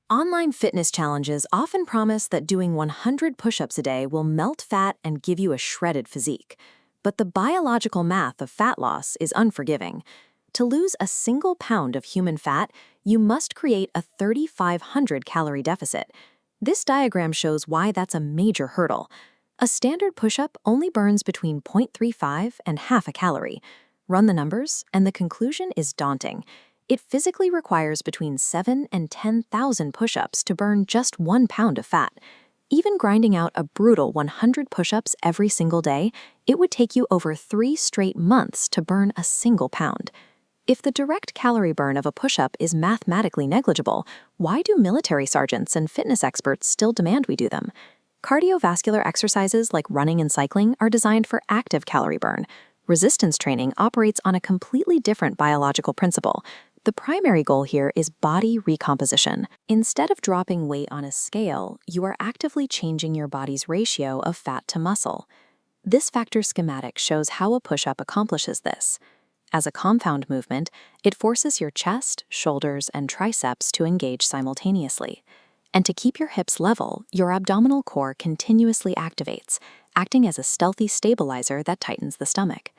Online fitness challenges often promise that doing 100 push-ups a day will melt fat and give you a shredded physique. But the biological math of fat loss is unforgiving. To lose a single pound of human fat, you must create a 3,500 calorie deficit. This diagram shows why that's a major hurdle. A standard push-up only burns between 0.35 and half a calorie. Run the numbers, and the conclusion is daunting. It physically requires between 7 and 10,000 push-ups to burn just 1 pound of fat. Even grinding out a brutal 100 push-ups every single day, it would take you over 3 straight months to burn a single pound. If the direct calorie burn of a push-up is mathematically negligible, why do military sergeants and fitness experts still demand we do them? Cardiovascular exercises like running and cycling are designed for active calorie burn. Resistance training operates on a completely different biological principle. The primary goal here is body recomposition. Instead of dropping weight on a scale, you are actively changing your body's ratio of fat to muscle. This factor schematic shows how a push-up accomplishes this. As a compound movement, it forces your chest, shoulders, and triceps to engage simultaneously. And to keep your hips level, your abdominal core continuously activates, acting as a stealthy stabilizer that tightens the stomach.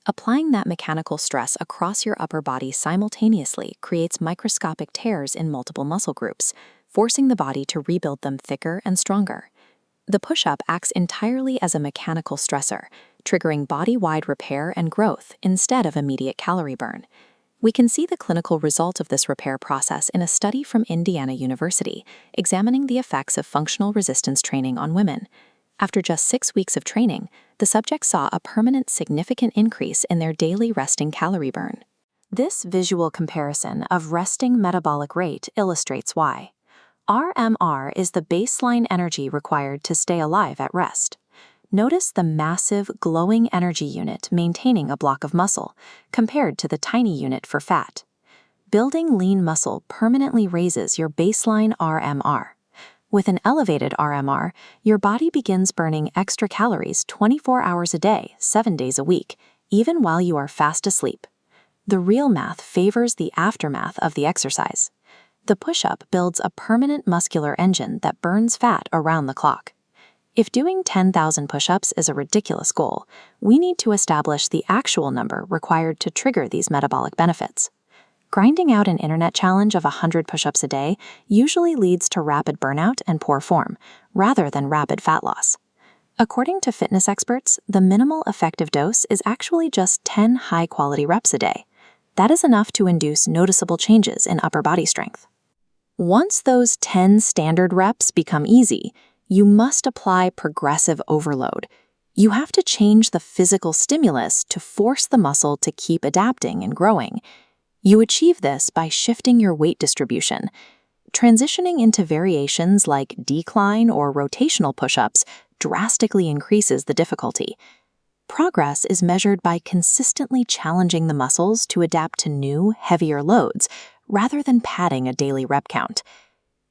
Applying that mechanical stress across your upper body simultaneously creates microscopic tears in multiple muscle groups, forcing the body to rebuild them thicker and stronger. The push-up acts entirely as a mechanical stressor, triggering body-wide repair and growth instead of immediate calorie burn. We can see the clinical result of this repair process in a study from Indiana University, examining the effects of functional resistance training on women. After just 6 weeks of training, the subjects saw a permanent significant increase in their daily resting calorie burn. This visual comparison of resting metabolic rate illustrates why. RMR is the baseline energy required to stay alive at rest. Notice the massive, glowing energy unit maintaining a block of muscle, compared to the tiny unit for fat. Building lean muscle permanently raises your baseline RMR. With an elevated RMR, your body begins burning extra calories 24 hours a day, 7 days a week, even while you are fast asleep. The real math favors the aftermath of the exercise. The push-up builds a permanent muscular engine that burns fat around the clock. If doing 10,000 push-ups is a ridiculous goal, we need to establish the actual number required to trigger these metabolic benefits. Grinding out an internet challenge of 100 push-ups a day usually leads to rapid burnout and poor form, rather than rapid fat loss. According to fitness experts, the minimal effective dose is actually just 10 high-quality reps a day. That is enough to induce noticeable changes in upper body strength. Once those 10 standard reps become easy, you must apply progressive overload. You have to change the physical stimulus to force the muscle to keep adapting and growing. You achieve this by shifting your weight distribution. Transitioning into variations like decline or rotational push-ups drastically increases the difficulty. Progress is measured by consistently challenging the muscles to adapt to new, heavier loads, rather than padding a daily rep count.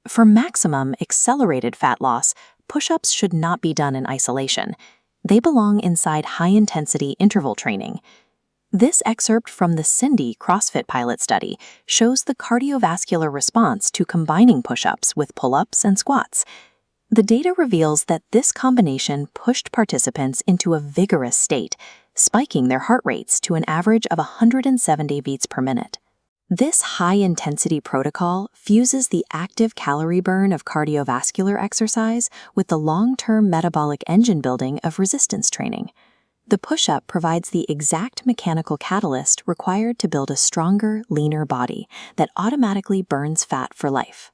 For maximum accelerated fat loss, push-ups should not be done in isolation. They belong inside high-intensity interval training. This excerpt from the Cindy CrossFit pilot study shows the cardiovascular response to combining push-ups with pull-ups and squats. The data reveals that this combination pushed participants into a vigorous state, spiking their heart rates to an average of 170 beats per minute. This high-intensity protocol fuses the active calorie burn of cardiovascular exercise with the long-term metabolic engine building of resistance training. The push-up provides the exact mechanical catalyst required to build a stronger, leaner body that automatically burns fat for life.